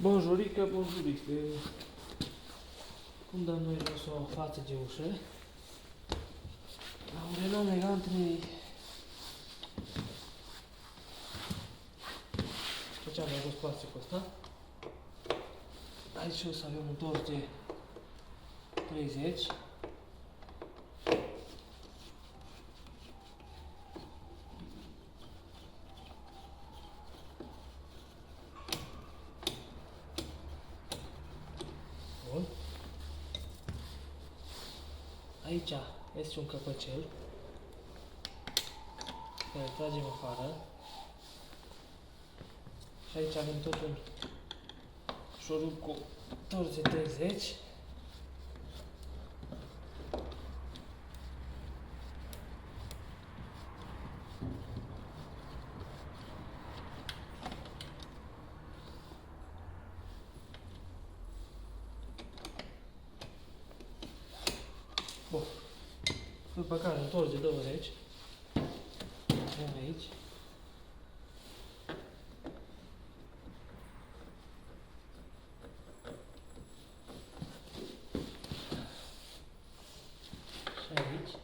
Bonjurică, bonjurică. Cum dăm noi jos o față de ușă? La un renom elegantului. Ce am adus plasticul ăsta? Aici o să avem un tors de 30. Bun. Aici este un căpăcel care îl tragem afară. Și aici avem tot un șurub cu tors de 30. Bun. După care un tors de 20. Avem aici. Și aici.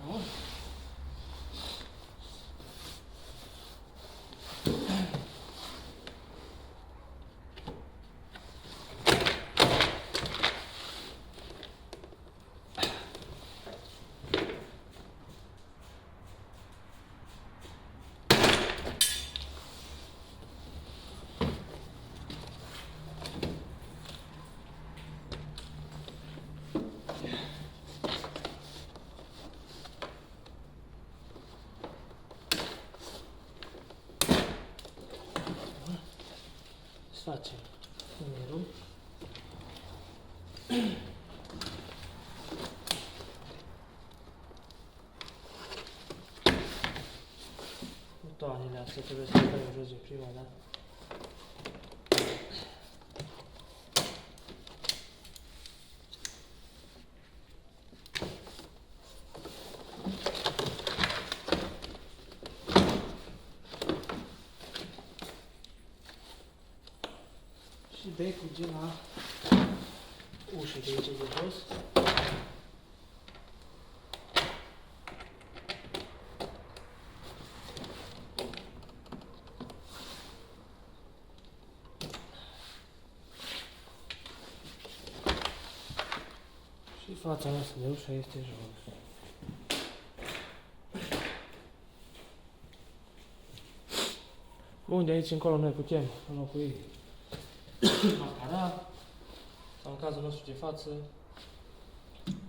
Bun. Facem numerul. Butoanele astea trebuie să le dăm jos din prima dată. Și becul de la ușă de aici de jos. Și fața noastră de ușă este jos. Bun, de aici încolo noi putem înlocui macara sau în cazul nostru de față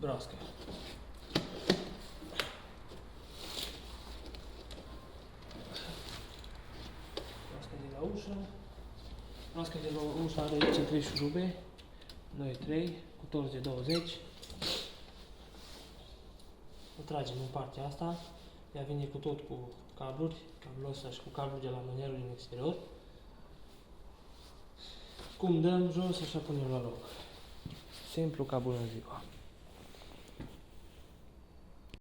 broască. Broască de la ușă. Broască de la ușă are aici 3 șurube. Noi 3 cu tors de 20. O tragem în partea asta. Ea vine cu tot cu cabluri, cablul ăsta și cu cablul de la mânerul din exterior. Cum dăm jos, așa punem la loc. Simplu ca bună ziua.